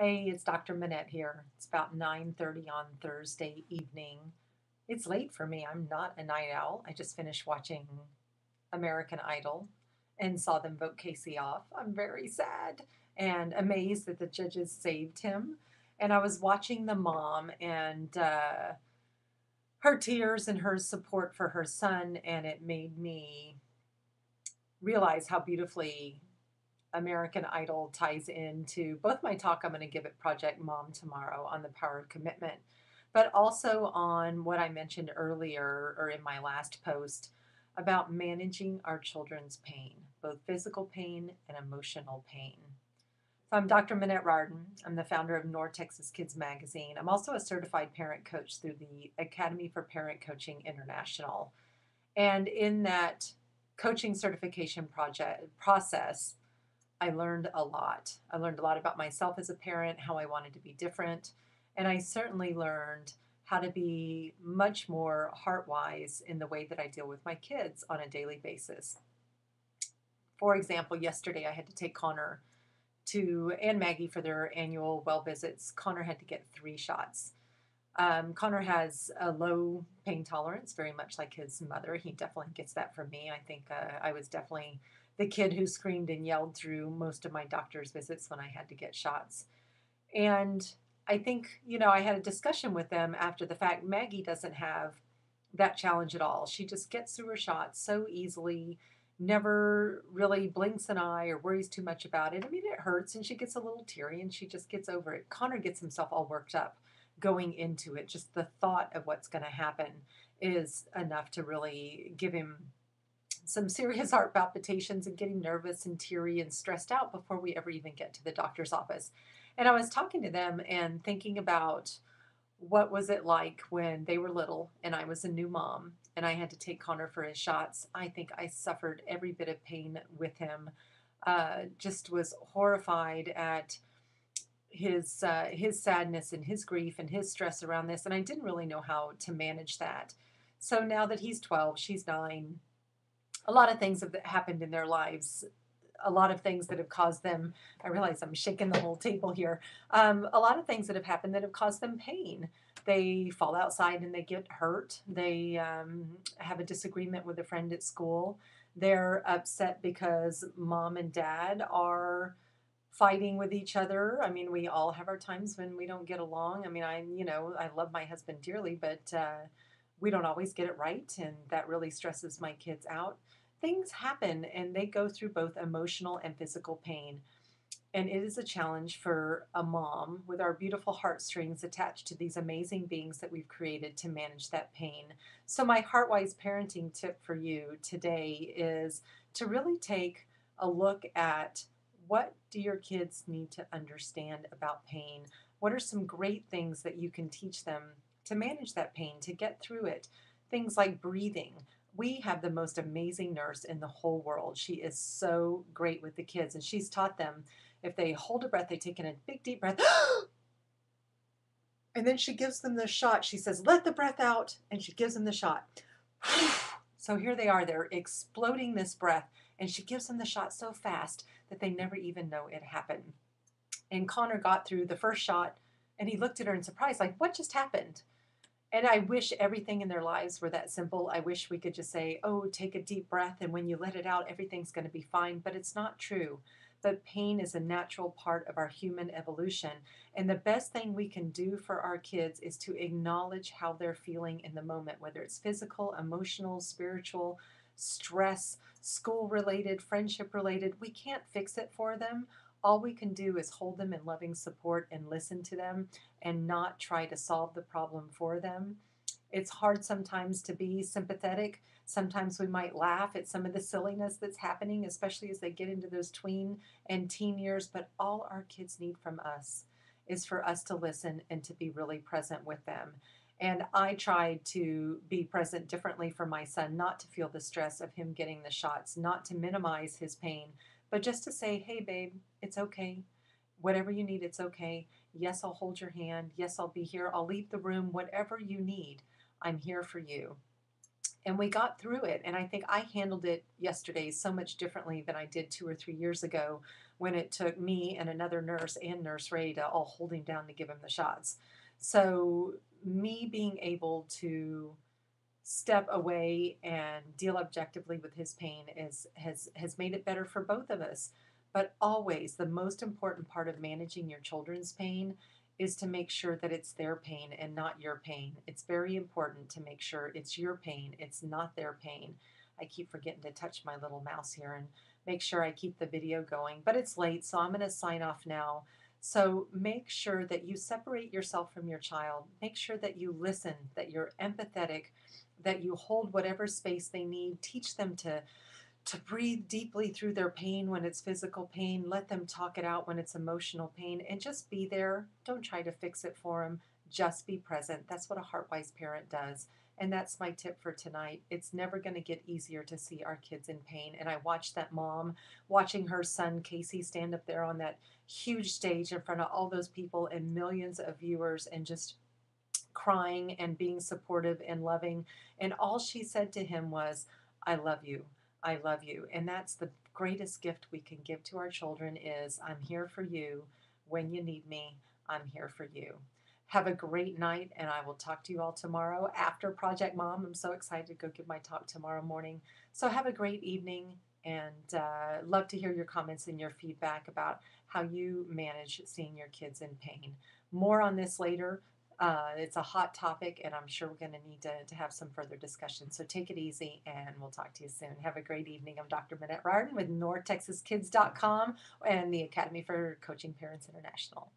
Hey, it's Dr. Minette here. It's about 9:30 on Thursday evening. It's late for me. I'm not a night owl. I just finished watching American Idol and saw them vote Casey off. I'm very sad and amazed that the judges saved him. And I was watching the mom and her tears and her support for her son, and it made me realize how beautifully American Idol ties into both my talk I'm going to give at Project Mom tomorrow on the power of commitment, but also on what I mentioned earlier or in my last post about managing our children's pain, both physical pain and emotional pain. So I'm Dr. Minette Riordan. I'm the founder of North Texas Kids Magazine. I'm also a certified parent coach through the Academy for Parent Coaching International. And in that coaching certification process, I learned a lot. I learned a lot about myself as a parent, how I wanted to be different, and I certainly learned how to be much more heartwise in the way that I deal with my kids on a daily basis. For example, yesterday I had to take Connor to and Maggie for their annual well visits. Connor had to get 3 shots. Connor has a low pain tolerance, very much like his mother. He definitely gets that from me. I think I was definitely the kid who screamed and yelled through most of my doctor's visits when I had to get shots. And I think, I had a discussion with them after the fact. Maggie doesn't have that challenge at all. She just gets through her shots so easily, never really blinks an eye or worries too much about it. I mean, it hurts and she gets a little teary and she just gets over it. Connor gets himself all worked up going into it. Just the thought of what's going to happen is enough to really give him some serious heart palpitations and getting nervous and teary and stressed out before we ever even get to the doctor's office. And I was talking to them and thinking about what was it like when they were little and I was a new mom and I had to take Connor for his shots. I think I suffered every bit of pain with him. Just was horrified at his sadness and his grief and his stress around this, and I didn't really know how to manage that. So now that he's 12, she's 9, a lot of things have happened in their lives, a lot of things that have caused them. I realize I'm shaking the whole table here. A lot of things that have happened that have caused them pain. They fall outside and they get hurt. They have a disagreement with a friend at school. They're upset because mom and dad are fighting with each other. I mean, we all have our times when we don't get along. I mean, I love my husband dearly, but we don't always get it right, and that really stresses my kids out. Things happen, and they go through both emotional and physical pain. And it is a challenge for a mom with our beautiful heartstrings attached to these amazing beings that we've created to manage that pain. So, my Heartwise parenting tip for you today is to really take a look at what do your kids need to understand about pain? What are some great things that you can teach them to manage that pain, to get through it? Things like breathing. We have the most amazing nurse in the whole world. She is so great with the kids, and she's taught them if they hold a breath, they take in a big deep breath, and then she gives them the shot. She says, "Let the breath out," and she gives them the shot. So here they are, they're exploding this breath, and she gives them the shot so fast that they never even know it happened. And Connor got through the first shot, and he looked at her in surprise, like, what just happened? And I wish everything in their lives were that simple. I wish we could just say, oh, take a deep breath, and when you let it out, everything's going to be fine. But it's not true. But pain is a natural part of our human evolution. And the best thing we can do for our kids is to acknowledge how they're feeling in the moment, whether it's physical, emotional, spiritual, stress, school related, friendship related. We can't fix it for them. All we can do is hold them in loving support and listen to them and not try to solve the problem for them. It's hard sometimes to be sympathetic. Sometimes we might laugh at some of the silliness that's happening, especially as they get into those tween and teen years. But all our kids need from us is for us to listen and to be really present with them. And I tried to be present differently for my son, not to feel the stress of him getting the shots, not to minimize his pain, but just to say, hey, babe, it's okay. Whatever you need, it's okay. Yes, I'll hold your hand. Yes, I'll be here. I'll leave the room. Whatever you need, I'm here for you. And we got through it. And I think I handled it yesterday so much differently than I did 2 or 3 years ago when it took me and another nurse and Nurse Ray to all hold him down to give him the shots. So, me being able to step away and deal objectively with his pain has made it better for both of us. But always, the most important part of managing your children's pain is to make sure that it's their pain and not your pain. It's very important to make sure it's your pain, it's not their pain. I keep forgetting to touch my little mouse here and make sure I keep the video going. But it's late, so I'm going to sign off now. So make sure that you separate yourself from your child. Make sure that you listen, that you're empathetic, that you hold whatever space they need. Teach them to breathe deeply through their pain when it's physical pain. Let them talk it out when it's emotional pain, and just be there. Don't try to fix it for them. Just be present. That's what a Heartwise parent does. And that's my tip for tonight. It's never going to get easier to see our kids in pain. And I watched that mom watching her son Casey stand up there on that huge stage in front of all those people and millions of viewers and just crying and being supportive and loving. And all she said to him was, I love you. I love you. And that's the greatest gift we can give to our children is I'm here for you. When you need me, I'm here for you. Have a great night, and I will talk to you all tomorrow after Project Mom. I'm so excited to go give my talk tomorrow morning. So have a great evening, and love to hear your comments and your feedback about how you manage seeing your kids in pain. More on this later. It's a hot topic, and I'm sure we're going to need to have some further discussion. So take it easy, and we'll talk to you soon. Have a great evening. I'm Dr. Minette Riordan with NorthTexasKids.com and the Academy for Coaching Parents International.